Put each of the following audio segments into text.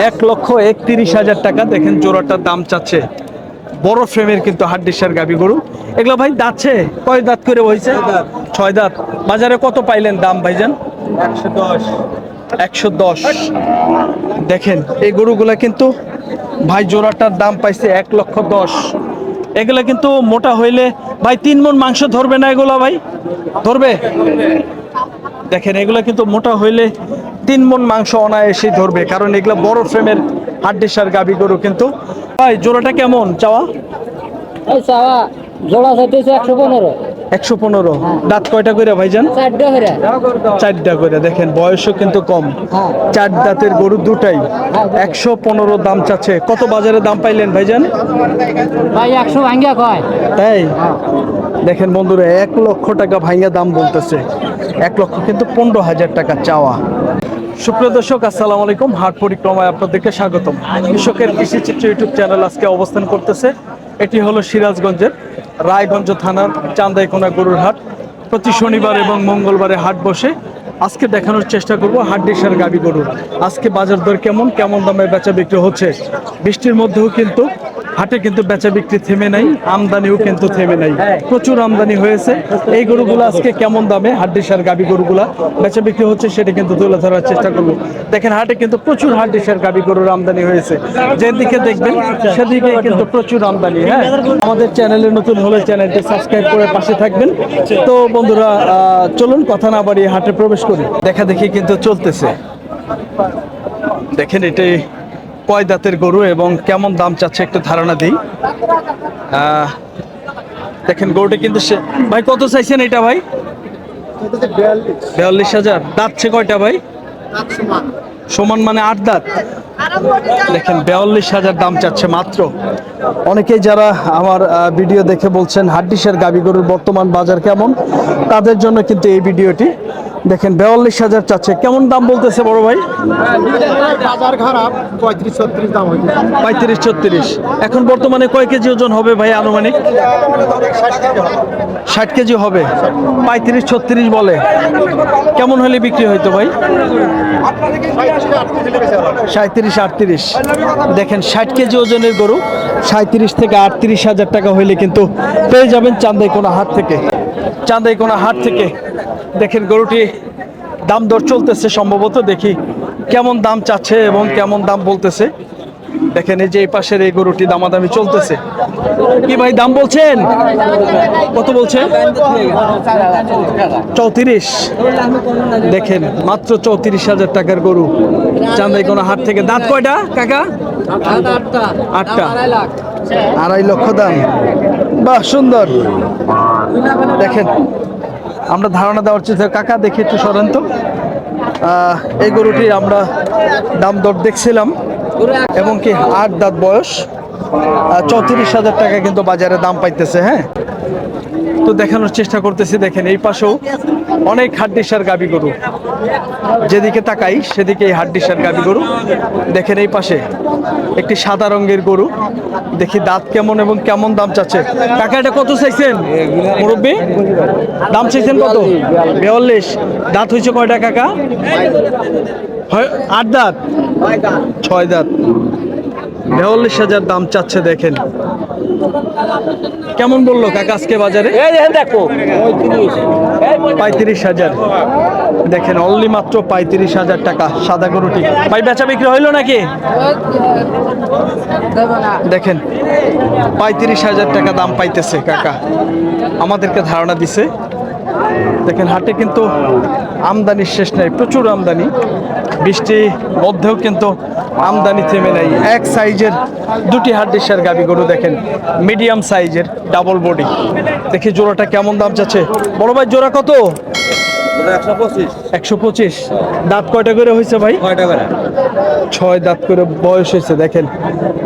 1,31,000 টাকা। দেখেন জোড়াটার দাম চাচ্ছে। বড় ফ্রেমের কিন্তু হাড্ডিসার গাবি গরু। এগুলো ভাই দাঁতছে কয় দাঁত করে হয়েছে? 6 দাঁত। বাজারে কত পাইলেন দাম ভাইজান? 110। দেখেন এই গরুগুলা কিন্তু ভাই জোড়াটার দাম পাইছে 1,10,000। এগুলা কিন্তু মোটা হইলে ভাই 3 মণ মাংস ধরবে না এগুলা ভাই? ধরবে। দেখেন এগুলা কিন্তু মোটা হইলে 3 মণ মাংস অনায়াসে ধরবে, কারণ এগুলা বড় ফ্রেমের হাড্ডিসার গাবি গরু। কিন্তু ভাই জোড়াটা কেমন চাওয়া? জোড়া চাইতেছে 115। 115। দাঁত কয়টা করে ভাইজান? 4টা করে। 4টা করে। দেখেন বয়সও কিন্তু কম। 4 দাঁতের গরু দুটাই। 115 দাম চাচ্ছে। কত বাজারে দাম পাইলেন ভাইজান? ভাই 100 ভাঙ্গা কয়। তাই দেখেন বন্ধুরা 1 লক্ষ টাকা ভাইয়া দাম বলতেছে। 1 লক্ষ কিন্তু 15,000 টাকা চাওয়া। সুপ্রিয় দর্শক আসসালামু আলাইকুম। হাট পরিক্রমায় আপনাদেরকে স্বাগতম। কৃষকের কৃষি চিত্র ইউটিউব চ্যানেল আজকে অবস্থান করতেছে। এটি হলো সিরাজগঞ্জের রায়গঞ্জ থানার চান্দাইকোনা গরুর হাট। প্রতি শনিবার এবং মঙ্গলবারে হাট বসে। আজকে দেখানোর চেষ্টা করব হাড্ডিসার গাবি গরুর। আজকে বাজার দর কেমন দামে বেচা বিক্রি হচ্ছে। বৃষ্টির মধ্যেও কিন্তু হাটে কিন্তু বেচা বিক্রি থেমে নাই, আমদানিও কিন্তু থেমে নাই। প্রচুর আমদানি হয়েছে। এই গরুগুলো আজকে কেমন দামে হাড্ডিসার গাবি গরুগুলা বেচা বিক্রি হচ্ছে সেটা কিন্তু তুলে ধরার চেষ্টা করব। দেখেন হাটে কিন্তু প্রচুর হাড্ডিসার গাবি গরুর আমদানি হয়েছে। যেদিকে দেখবেন সেদিকে কিন্তু প্রচুর আমদানি। হ্যাঁ, আমাদের চ্যানেলে নতুন হলে চ্যানেলটি সাবস্ক্রাইব করে পাশে থাকবেন। তো বন্ধুরা চলুন কথা না বাড়িয়ে হাটে প্রবেশ করি। দেখা দেখি কিন্তু চলতেছে। দেখেন এটাই কয় দাঁতের গরু এবং কেমন দাম চাচ্ছে একটু ধারণা দিই। দেখেন গরুটা কিন্তু ভাই কত চাইছেন এটা ভাই? 42,000। দাঁতছে কয়টা ভাই? সমান মানে 8 দাঁত। দেখেন 42,000 দাম চাচ্ছে মাত্র। অনেকেই যারা আমার ভিডিও দেখে বলছেন হাড্ডিসার গাবি গরুর বর্তমান বাজার কেমন, তাদের জন্য কিন্তু এই ভিডিওটি। দেখেন 42,000 চাচ্ছে। কেমন দাম বলতেছে বড় ভাই? বাজার খারাপ, 35-36 দাম হয়েছে। 35-36। এখন বর্তমানে কয় কেজি ওজন হবে ভাই আনুমানিক? 60 কেজি হবে। 35-36 বলে। কেমন হলে বিক্রি হইতো ভাই? 37-38। দেখেন 60 কেজি ওজনের গরু 37 থেকে 38,000 টাকা হইলে কিন্তু পেয়ে যাবেন চান্দাইকোনা হাট থেকে। চান্দাইকোনা হাট থেকে দেখেন গরুটি দাম দর চলতেছে সম্ভবত। দেখি কেমন দাম চাচ্ছে এবং কেমন দাম বলতেছে। দেখেন এই যে এই পাশের এই গরুটি দামাদামি চলতেছে। কি ভাই দাম বলছেন? কত বলছেন? 34। দেখেন মাত্র 34,000 টাকার গরু চান্দাইকোনা হাট থেকে। দাঁত কয়টা কাকা? 8টা। 2.5 লক্ষ দাম। বাহ সুন্দর। দেখেন আমরা ধারণা দেওয়ার চেষ্টা। কাকা দেখি একটু সরেন তো। এই গরুটি আমরা দাম দর দেখছিলাম এবং কি 8 দাঁত বয়স। 34,000 টাকা কিন্তু বাজারে দাম পাইতেছে। হ্যাঁ, তো দেখানোর চেষ্টা করতেছি। দেখেন এই পাশেও অনেক হাড্ডিসার গাবি গরু। যেদিকে তাকাই সেদিকে এই হাড্ডিসার গাবি গরু। দেখেন এই পাশে একটি সাদা রঙের গরু। দেখি দাঁত কেমন এবং কেমন দাম চাচ্ছে। কাকা এটা কত চাইছেন মুরব্বী? দাম চাইছেন কত? 42। দাঁত হয়েছে কয়টা কাকা? 8 দাঁত। 6 দাঁত। 42,000 দাম চাচ্ছে। দেখেন কেমন বললো কাকা আজকে বাজারে? দেখো 35,000। দেখেন অনলি মাত্র 35,000 টাকা সাদা গরুটি। ভাই বেচা বিক্রি হইলো নাকি? দেখেন 35,000 টাকা দাম পাইতেছে কাকা, আমাদেরকে ধারণা দিছে। দেখেন হাটে কিন্তু আমদানির শেষ নাই, প্রচুর আমদানি। বৃষ্টির মধ্যেও কিন্তু আমদানি থেমে নাই। এক সাইজের দুটি হাড্ডিসার গাবি গরু। দেখেন মিডিয়াম সাইজের ডাবল বডি। দেখি জোড়াটা কেমন দাম চাচ্ছে। বড় ভাই জোড়া কত? 125। দাঁত কয়টা করে হয়েছে ভাই? 6 দাঁত করে বয়স হয়েছে। দেখেন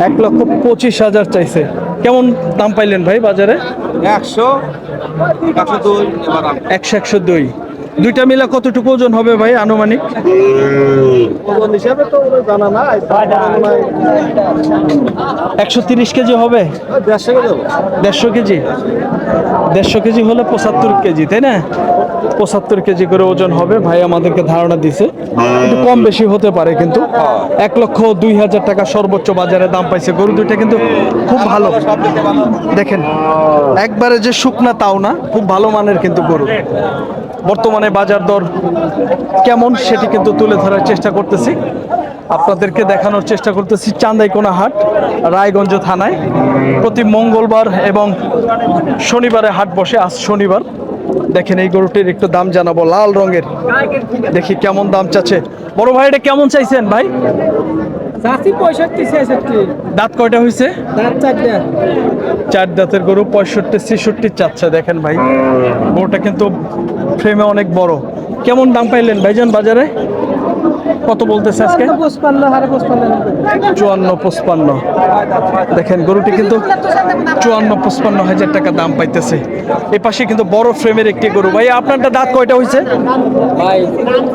1,25,000 চাইছে। কেমন দাম পাইলেন ভাই বাজারে? 100, 102। 102। দুইটা মিলে কতটুকু ওজন হবে ভাই আনুমানিক? ওজন হিসাবে তো জানা না 130 কেজি হবে? 150 কেজি 150 কেজি? 150 কেজি হলে 75 কেজি, তাই না? 75 কেজি করে ওজন হবে, ভাই আমাদেরকে ধারণা দিছে। একটু কম বেশি হতে পারে, কিন্তু 1,02,000 টাকা সর্বোচ্চ বাজারে দাম পাইছে গরু দুইটা, কিন্তু খুব ভালো। দেখেন একবারে যে শুকনা তাও না, খুব ভালো মানের কিন্তু গরু। বর্তমানে বাজার দর কেমন সেটি কিন্তু তুলে ধরার চেষ্টা করতেছি, আপনাদেরকে দেখানোর চেষ্টা করতেছি। চান্দাইকোনা হাট, রায়গঞ্জ থানায় প্রতি মঙ্গলবার এবং শনিবারে হাট বসে। আজ শনিবার। দেখেন এই গরুটির একটু দাম জানাবো, লাল রঙের। দেখি কেমন দাম চাচ্ছে। বড় ভাই এটা কেমন চাইছেন ভাই? 65-66 দাঁত কয়টা হয়েছে? দাঁত 4টা। 4 দাঁতের গরু 65-66 চাচ্ছে। দেখেন ভাই গরুটা কিন্তু ফ্রেমে অনেক বড়। কেমন দাম পাইলেন ভাইজান বাজারে? কত বলতেছে আজকে? 54-55। দেখেন গরুটি কিন্তু 54-55 হাজার টাকা দাম পাইতেছে। এই পাশে কিন্তু বড় ফ্রেমের একটি গরু। ভাই আপনারটা দাঁত কয়টা হয়েছে? ভাই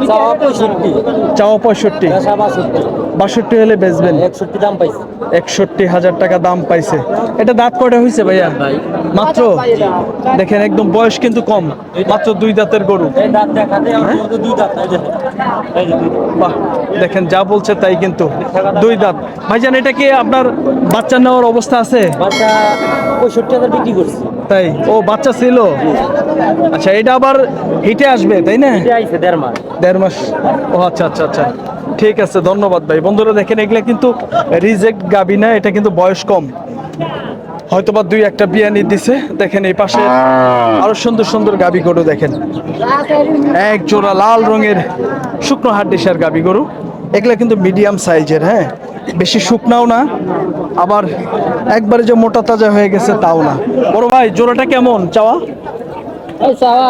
চাওয়া 65, চাওয়া 65, বেচা 62, 62 হলে বেচবেন। 61 দাম পাইছে। 61,000 টাকা দাম পাইছে। এটা দাঁত কয়টা হয়েছে ভাইয়া? মাত্র। দেখেন একদম বয়স কিন্তু কম, মাত্র 2 দাঁতের গরু। এই দাঁত দেখা দেয় আমার মধ্যে 2 দাঁত, এই যে 2 দাঁত। বাহ, দেখেন যা বলছে তাই, কিন্তু 2 দাঁত। ভাইজান এটা কি আপনার বাচ্চা নেওয়ার অবস্থা আছে? বাচ্চা 65,000 বিক্রি করছি। তাই? ও বাচ্চা ছিল। আচ্ছা, এটা আবার হিটে আসবে তাই না? এটা আইছে 1.5 মাস। 1.5 মাস। ও আচ্ছা আচ্ছা আচ্ছা, ঠিক আছে, ধন্যবাদ ভাই। বন্ধুরা দেখেন এগুলা কিন্তু রিজেক্ট গাবি না, এটা কিন্তু বয়স কম, হয়তোবা 2-1টা বিয়ানি দিছে। দেখেন এই পাশে আরো সুন্দর সুন্দর গাবি গরু। দেখেন এক জোড়া লাল রঙের শুকনো হাড্ডিসার গাবি গরু। এগুলা কিন্তু মিডিয়াম সাইজের, হ্যাঁ, বেশি শুকনাও না, আবার একবারে যে মোটা তাজা হয়ে গেছে তাও না। বড় ভাই জোড়াটা কেমন চাওয়া? এই চাওয়া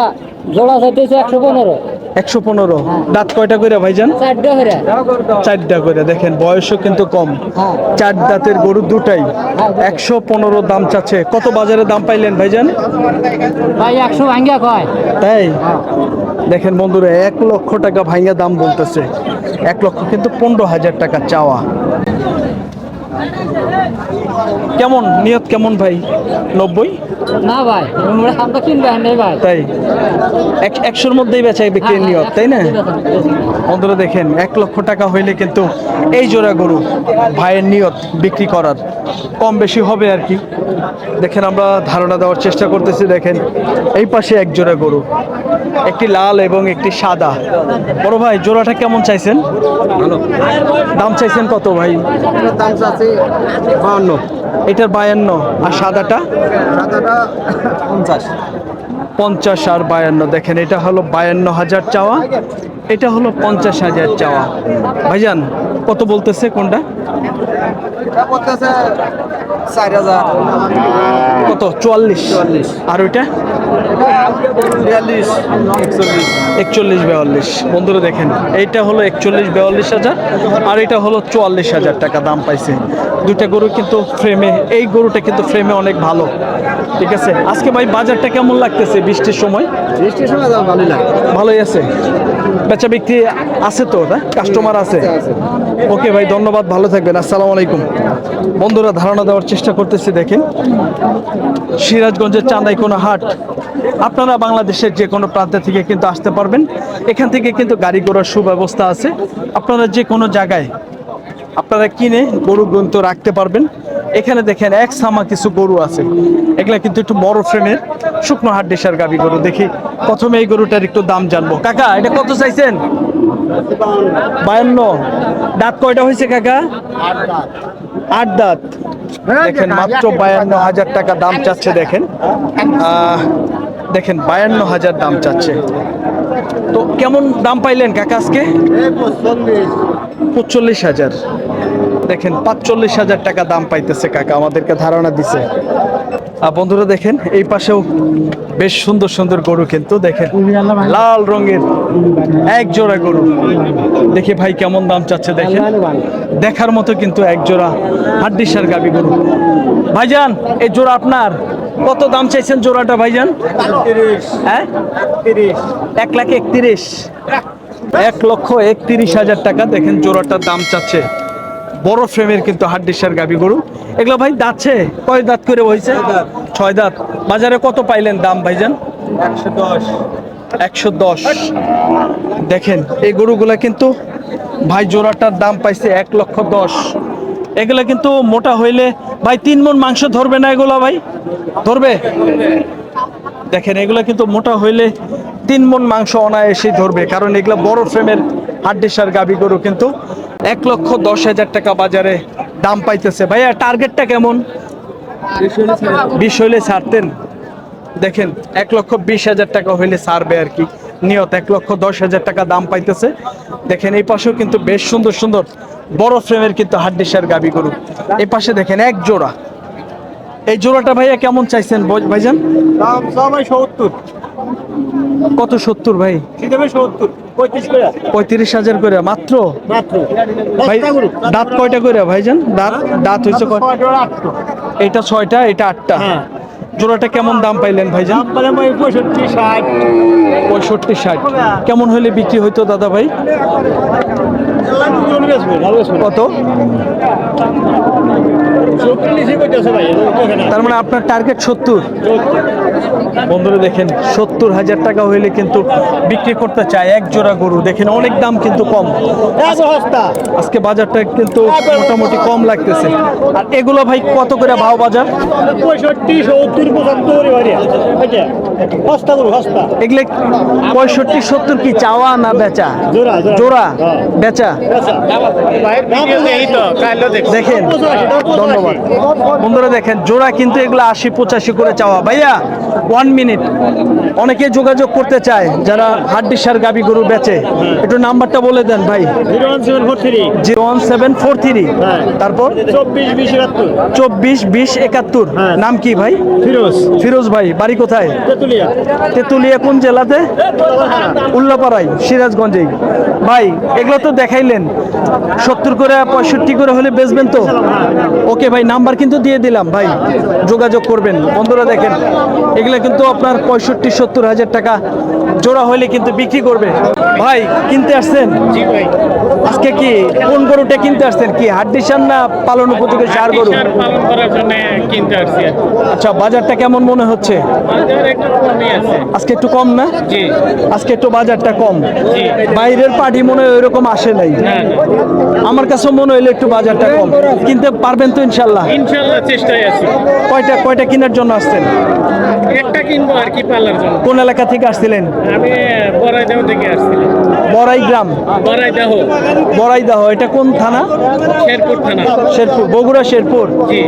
জোড়া চাইতেছে 115। 115। দাঁত কয়টা করে ভাইজান? 4টা করে। 4টা করে। দেখেন বয়সও কিন্তু কম, 4 দাঁতের গরু দুটাই। 115 দাম চাচ্ছে। কত বাজারে দাম পাইলেন ভাইজান? ভাই 100 ভাঙ্গা কয়। তাই? দেখেন বন্ধুরা 1 লক্ষ টাকা ভাইয়া দাম বলতেছে। 1 লক্ষ কিন্তু 15,000 টাকা চাওয়া। কেমন নিয়ত কেমন ভাই? 90? না ভাই আমরা কিনবে নেই ভাই। তাই? 100-র মধ্যেই বেচাই বিক্রি নিয়ত, তাই না? বন্ধুরা দেখেন 1 লক্ষ টাকা হইলে কিন্তু এই জোড়া গরু ভাইয়ের নিয়ত বিক্রি করার। কম বেশি হবে আর কি। দেখেন আমরা ধারণা দেওয়ার চেষ্টা করতেছি। দেখেন এই পাশে এক জোড়া গরু, একটি লাল এবং একটি সাদা। বড় ভাই জোড়াটা কেমন চাইছেন? ভালো। দাম চাইছেন কত ভাই? এটার দাম আছে 52, এটার 52, আর সাদাটা? সাদাটা 50। 50 আর 52। দেখেন এটা হলো 52,000 চাওয়া, এটা হলো 50,000 চাওয়া। ভাইজান কত বলতেছে কোনটা? এটা করতেছে 4000। কত? 44। আর ওইটা? 42, 41। 41-42। বন্ধুরা দেখেন এইটা হলো 41-42,000, আর এটা হলো 44,000 টাকা দাম পাইছে। দুইটা গরু কিন্তু ফ্রেমে, এই গরুটা কিন্তু ফ্রেমে অনেক ভালো। ঠিক আছে, আজকে ভাই বাজারটা কেমন লাগতেছে বৃষ্টির সময়? বৃষ্টির সময় দাম ভালোই লাগে। ভালোই আছে, বেচা বিক্রি আছে তো, না কাস্টমার আছে? ওকে ভাই, ধন্যবাদ, ভালো থাকবেন, আসসালামু আলাইকুম। বন্ধুরা ধারণা দেওয়ার চেষ্টা করতেছি। দেখেন সিরাজগঞ্জের চান্দাইকোনা হাট, আপনারা বাংলাদেশের যে কোনো প্রান্ত থেকে কিন্তু আসতে পারবেন। এখান থেকে কিন্তু গাড়ি ঘোড়ার সুব্যবস্থা আছে। আপনারা যে কোনো জায়গায় আপনারা কিনে গরু গ্রন্থ রাখতে পারবেন। এখানে দেখেন এক সামা কিছু গরু আছে, এগুলা কিন্তু একটু বড় ফ্রেমের শুকনো হাড্ডিসার গাবি গরু। দেখি প্রথমে এই গরুটার একটু দাম জানবো। কাকা এটা কত চাইছেন? 52। দাঁত কয়টা হয়েছে কাকা? 8 দাঁত। দেখেন মাত্র 52,000 টাকা দাম চাচ্ছে। দেখেন দেখেন 52,000 দাম চাচ্ছে। তো কেমন দাম পাইলেন কাকা আজকে? 45,000। দেখেন 45,000 টাকা দাম পাইতেছে কাকা, আমাদেরকে ধারণা দিছে। আর বন্ধুরা দেখেন এই পাশেও বেশ সুন্দর সুন্দর গরু, কিন্তু দেখেন লাল রঙের এক জোড়া গরু। দেখি ভাই কেমন দাম চাচ্ছে। দেখেন দেখার মতো কিন্তু এক জোড়া হাড্ডিসার গাবি গরু। ভাইজান এই জোড়া আপনার? কত দাম চাইছেন জোড়াটা ভাইজান? হ্যাঁ, 1,31,000, 1,31,000 টাকা দেখেন জোড়াটার দাম চাচ্ছে। বড় ফ্রেমের কিন্তু হাড্ডিসার গাবি গরু। এগুলো ভাই দাঁতছে কয় দাঁত করে হয়েছে? 6 দাঁত। বাজারে কত পাইলেন দাম ভাইজান? 110। দেখেন এই গরুগুলা কিন্তু ভাই জোড়াটার দাম পাইছে 1,10,000। এগুলা কিন্তু মোটা হইলে ভাই 3 মণ মাংস ধরবে না এগুলা ভাই? ধরবে? দেখেন এগুলা কিন্তু মোটা হইলে 3 মণ মাংস অনায়াসে ধরবে, কারণ এগুলা বড় ফ্রেমের হাড্ডিসার গাবি গরু কিন্তু 1,10,000 টাকা বাজারে দাম পাইতেছে। ভাইয়া টার্গেটটা কেমন? 20 হইলে ছাড়তেন। দেখেন 1,20,000 টাকা হইলে ছাড়বে আর কি নিয়ত। 1,10,000 টাকা দাম পাইতেছে। দেখেন এই পাশেও কিন্তু বেশ সুন্দর সুন্দর বড় ফ্রেমের কিন্তু হাড্ডিসার গাবি গরু। এই পাশে দেখেন এক জোড়া। এই জোড়াটা ভাইয়া কেমন চাইছেন ভাইজান? দাম সবাই 70। কত 70 ভাই? 70, 35,000 করে মাত্র? মাত্র। ভাই দাঁত কয়টা করে ভাইজান? দাঁত হয়েছে কয়? 8টা। এটা 6টা, এটা 8টা। হ্যাঁ। জোড়াটা কেমন দাম পাইলেন ভাইজান? 65, 60। 65, 60। কেমন হলে বিক্রি হইতো দাদা ভাই? কত? তার মানে আপনার টার্গেট 70। বন্ধুরা দেখেন 70,000 টাকা হইলে কিন্তু বিক্রি করতে চায় এক জোড়া গরু। দেখেন অনেক দাম কিন্তু কম। আজকে বাজারটা কিন্তু মোটামুটি কম লাগতেছে। আর এগুলো ভাই কত করে ভাও বাজার? 65, 70, 75। এগুলো 65, 70 কি চাওয়া না বেচা? জোড়া। জোড়া বেচা। দেখেন ধন্যবাদ বন্ধুরা। দেখেন জোড়া কিন্তু এগুলো 80, 85 করে চাওয়া। ভাইয়া 1 মিনিট, অনেকে যোগাযোগ করতে চায় যারা হাড্ডিসার গাবি গরু বেচে, একটু নাম্বারটা বলে দেন ভাই। 01743। তারপর 24 20 71। নাম কি ভাই? ফিরোজ ভাই। বাড়ি কোথায়? তেতুলিয়া। কোন জেলাতে? উল্লাপাড়ায়, সিরাজগঞ্জে। ভাই এগুলো তো দেখাইলেন, 70 করে 65 করে হলে বেচবেন তো? ওকে ভাই, নাম্বার কিন্তু দিয়ে দিলাম ভাই, যোগাযোগ করবেন। বন্ধুরা দেখেন এগুলা কিন্তু আপনার 65-70,000 টাকা জোড়া হলে কিন্তু বিক্রি করবে। ভাই কিনতে আসছেন? জি ভাই। আজকে কি কোন গরুটা কিনতে আসছেন? কি হাড্ডিসার না পালন উপযোগী সার গরু? পালন করার জন্য কিনতে আসছি। আচ্ছা, বাজারটা কেমন মনে হচ্ছে? বাজার একটু কমই আছে। আজকে একটু কম না? জি। আজকে একটু বাজারটা কম। জি। বাইরের পার্টি মনে হয় ওইরকম আসে নাই। না, আমার কাছেও মনে হইলো একটু বাজারটা কম। কিনতে পারবেন তো ইনশাল্লাহ? ইনশাল্লাহ চেষ্টায় আছি। কয়টা কেনার জন্য আসছেন? একটা কিনবো আর কি পালার জন্য। কোন এলাকা থেকে আসছিলেন? আমি বড়াইদাহ থেকে আসছিলাম। বড়াই গ্রাম? বড়াইদাহ। বড়াইদাহ এটা কোন থানা? শেরপুর থানা। শেরপুর, বগুড়া শেরপুর। জি।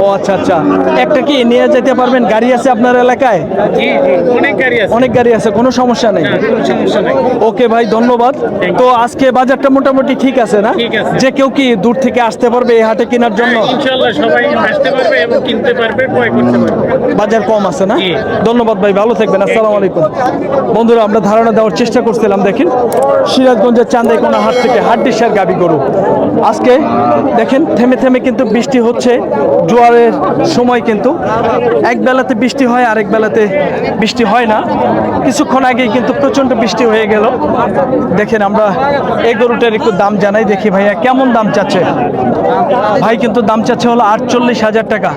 ও আচ্ছা আচ্ছা। একটা কি নিয়ে যেতে পারবেন? গাড়ি আছে আপনার এলাকায়? জি জি, অনেক গাড়ি আছে। অনেক গাড়ি আছে, কোনো সমস্যা নেই। না, কোনো সমস্যা নাই। ওকে ভাই, ধন্যবাদ। তো আজকে বাজারটা মোটামুটি ঠিক আছে না? ঠিক আছে। যে কেউ কি দূর থেকে আসতে পারবে এই হাটে কেনার জন্য? ইনশাল্লাহ সবাই আসতে পারবে এবং কিনতে পারবে, ক্রয় করতে পারবে। বাজার কম আছে না? জি। ধন্যবাদ ভাই, ভালো থাকবেন। আসসালামু আলাইকুম। বন্ধুরা আমরা ধারণা দেওয়ার চেষ্টা করছিলাম, দেখেন সিরাজগঞ্জের চান্দাইকোনা হাট থেকে হাড্ডিসার গাবি গরু। আজকে দেখেন থেমে থেমে কিন্তু বৃষ্টি হচ্ছে, জোয়ারের সময় কিন্তু এক বেলাতে বৃষ্টি হয়, আরেক বেলাতে বৃষ্টি হয় না। কিছুক্ষণ আগেই কিন্তু প্রচন্ড বৃষ্টি হয়ে গেল। দেখেন আমরা এই গরুটার একটু দাম জানাই, দেখি ভাইয়া কেমন দাম চাচ্ছে। ভাই কিন্তু দাম চাচ্ছে হলো 48,000 টাকা।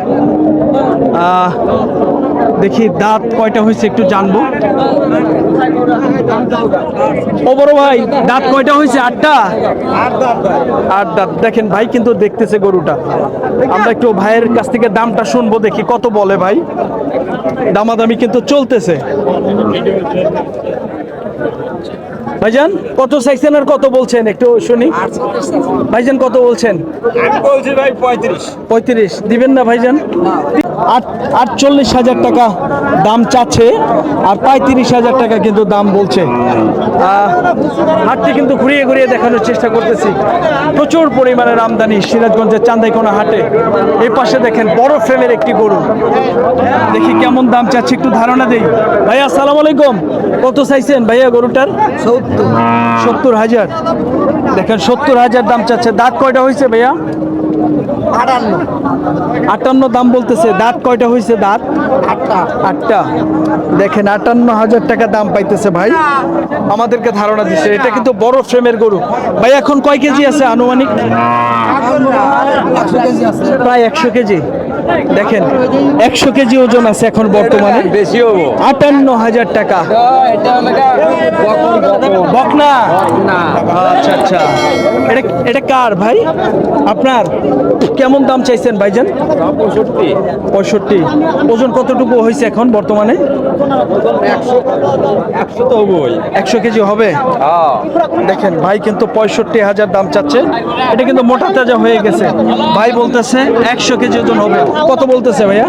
দেখি দাঁত কয়টা হয়েছে একটু জানবো। ও বড় ভাই, দাঁত কয়টা হয়েছে? 8টা। 8 দাঁত। দেখেন ভাই কিন্তু দেখতেছে গরুটা। আমরা একটু ভাইয়ের কাছ থেকে দামটা শুনবো, দেখি কত বলে ভাই। দামাদামি কিন্তু চলতেছে। ভাইজান কত চাইছেন আর কত বলছেন একটু শুনি। ভাইজান কত বলছেন? আমি বলছি ভাই 35। 35 দিবেন না ভাইজান? 48,000 টাকা দাম চাচ্ছে, আর 35,000 টাকা কিন্তু দাম বলছে। হাটটি কিন্তু ঘুরিয়ে ঘুরিয়ে দেখানোর চেষ্টা করতেছি। প্রচুর পরিমাণের আমদানি সিরাজগঞ্জের চান্দাইকোনা হাটে। এই পাশে দেখেন বড় ফ্রেমের একটি গরু, দেখি কেমন দাম চাচ্ছে একটু ধারণা দেই। ভাইয়া আসসালামু আলাইকুম। কত চাইছেন ভাইয়া গরুটার? 70। 70,000 দেখেন 70,000 দাম চাচ্ছে। দাঁত কয়টা হয়েছে ভাইয়া? 58 দাম বলতেছে। দাঁত কয়টা হয়েছে? দাঁত 8টা। দেখেন 58,000 টাকা দাম পাইতেছে ভাই, আমাদেরকে ধারণা দিচ্ছে। এটা কিন্তু বড় ফ্রেমের গরু ভাই। এখন কয় কেজি আছে আনুমানিক? প্রায় 100 কেজি। দেখেন 100 কেজি ওজন আছে এখন বর্তমানে। 58,000 টাকা। বকনা? আচ্ছা আচ্ছা। এটা এটা কার ভাই? আপনার? কেমন দাম চাইছেন ভাইজান? 65। ওজন কতটুকু হয়েছে এখন বর্তমানে? 100 কেজি হবে। দেখেন ভাই কিন্তু 65,000 দাম চাচ্ছে। এটা কিন্তু মোটা তাজা হয়ে গেছে। ভাই বলতেছে 100 কেজি ওজন হবে। কত বলতেছে ভাইয়া?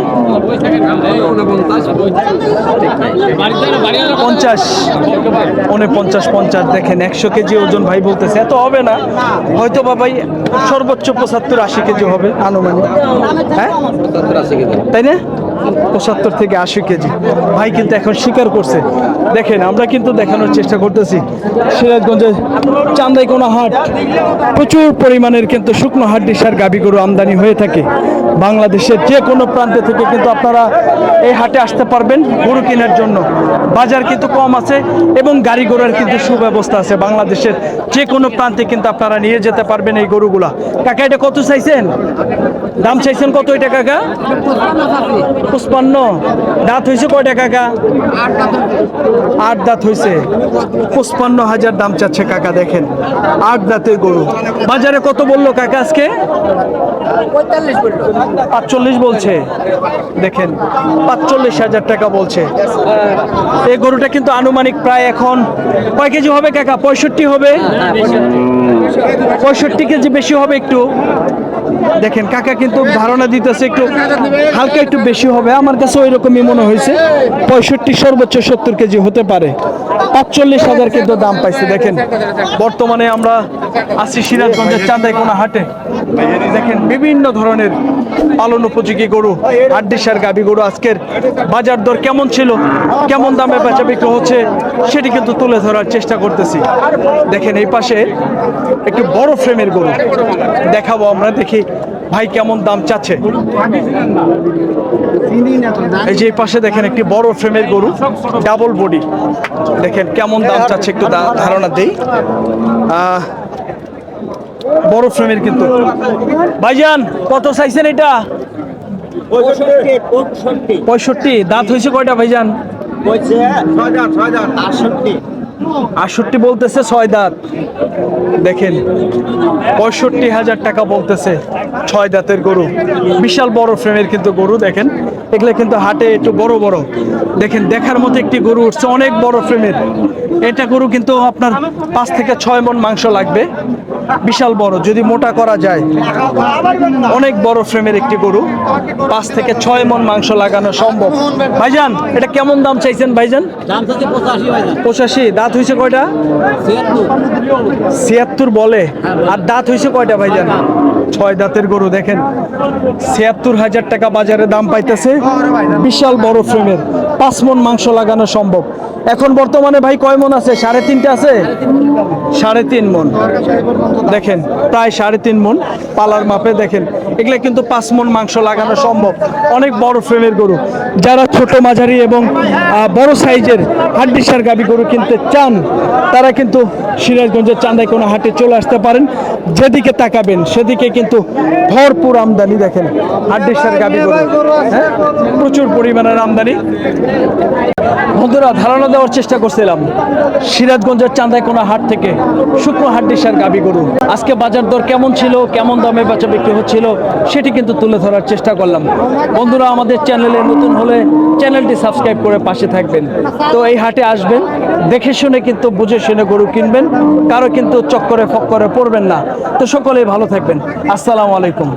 50, 49, 50। দেখেন 100 কেজি ওজন ভাই বলতেছে। এত হবে না হয়তো বা ভাই, সর্বোচ্চ 75-80 কেজি হবে আনুমানিক। হ্যাঁ তাই না? 75 থেকে 80 কেজি ভাই কিন্তু এখন স্বীকার করছে। দেখেন আমরা কিন্তু দেখানোর চেষ্টা করতেছি সিরাজগঞ্জের চান্দাইকোনা হাট প্রচুর পরিমাণের কিন্তু শুকনো হাড্ডি সার গাভী গরু আমদানি হয়ে থাকে। বাংলাদেশের যে কোনো প্রান্ত থেকে কিন্তু আপনারা এই হাটে আসতে পারবেন গরু কেনার জন্য। বাজার কিন্তু কম আছে এবং গাড়ি ঘোড়ার কিন্তু সুব্যবস্থা আছে। বাংলাদেশের যে কোনো প্রান্তে কিন্তু আপনারা নিয়ে যেতে পারবেন এই গরুগুলা। কাকা এটা কত চাইছেন? দাম চাইছেন কত এটা কাকা? 55। দাঁত হয়েছে কয়টা কাকা? 8 দাঁত হয়েছে। 55,000 দাম চাচ্ছে কাকা। দেখেন 8 দাঁতের গরু। বাজারে কত বললো কাকা আজকে? 45 বলছে। দেখেন 45,000 টাকা বলছে। এই গরুটা কিন্তু আনুমানিক প্রায় এখন কয় কেজি হবে কাকা? 65 হবে। 65 কেজি বেশি হবে একটু। দেখেন কাকা কিন্তু ধারণা দিতেছে একটু হালকা একটু বেশি হবে। আমার কাছে ওই রকমই মনে হয়েছে। 65, সর্বোচ্চ 70 কেজি হতে পারে। 45,000 কিন্তু দাম পাইছে। দেখেন বর্তমানে আমরা আছি সিরাজগঞ্জের চান্দাইকোনা হাটে। দেখেন বিভিন্ন ধরনের পালন উপযোগী গরু, হাড্ডিসার গাভী গরু। আজকের বাজার দর কেমন ছিল, কেমন দামে বেচা বিক্রি হচ্ছে সেটি কিন্তু তুলে ধরার চেষ্টা করতেছি। দেখেন এই পাশে একটু বড় ফ্রেমের গরু দেখাবো আমরা। দেখি ভাই কেমন দাম চাচ্ছে। এই যে এই পাশে দেখেন একটি বড় ফ্রেমের গরু, ডাবল বডি। দেখেন কেমন দাম চাচ্ছে একটু ধারণা দেই। বড় ফ্রেমের কিন্তু। ভাইজান কত চাইছেন এটা? 65। দাঁত হয়েছে কয়টা ভাইজান? 68 বলতেছে। 6 দাঁত। দেখেন 65,000 টাকা বলতেছে 6 দাঁতের গরু। বিশাল বড় ফ্রেমের কিন্তু গরু। দেখেন এগুলো কিন্তু হাটে একটু বড় বড়। দেখেন দেখার মতো একটি গরু উঠছে, অনেক বড় ফ্রেমের। এটা গরু কিন্তু আপনার 5 থেকে 6 মণ মাংস লাগবে। বিশাল বড়, যদি মোটা করা যায়। অনেক বড় ফ্রেমের একটি গরু, 5 থেকে 6 মণ মাংস লাগানো সম্ভব। ভাইজান এটা কেমন দাম চাইছেন ভাইজান? 85। দাঁত হয়েছে কয়টা? 76 বলে। আর দাঁত হয়েছে কয়টা ভাইজান? 6 দাঁতের গরু। দেখেন 76,000 টাকা বাজারে দাম পাইতেছে। বিশাল বড় ফ্রেমের, 5 মণ মাংস লাগানো সম্ভব। এখন বর্তমানে ভাই কয় মণ আছে? 3.5 আছে। 3.5 মণ। দেখেন প্রায় 3.5 মণ পালার মাপে। দেখেন এগুলা কিন্তু 5 মণ মাংস লাগানো সম্ভব। অনেক বড় ফ্রেমের গরু। যারা ছোট মাঝারি এবং বড় সাইজের হাড্ডিসার গাভী গরু কিনতে চান তারা কিন্তু সিরাজগঞ্জের চান্দাইকোনা হাটে চলে আসতে পারেন। যেদিকে তাকাবেন সেদিকে কিন্তু ভরপুর আমদানি। দেখেন হাড্ডিসার গাভী গরু, হ্যাঁ প্রচুর পরিমাণের আমদানি। বন্ধুরা ধারণা দেওয়ার চেষ্টা করছিলাম সিরাজগঞ্জের চান্দাইকোনা হাট থেকে শুকনো হাড্ডিসার গাভী গরু আজকে বাজার দর কেমন ছিল, কেমন দামে বেচা বিক্রি হচ্ছিল সেটি কিন্তু তুলে ধরার চেষ্টা করলাম। বন্ধুরা আমাদের চ্যানেলে নতুন হলে চ্যানেলটি সাবস্ক্রাইব করে পাশে থাকবেন। তো এই হাটে আসবেন, দেখে শুনে কিন্তু বুঝে শুনে গরু কিনবেন, কারো কিন্তু চক্করে ফক্করে পড়বেন না। তো সকলেই ভালো থাকবেন। আসসালামু আলাইকুম।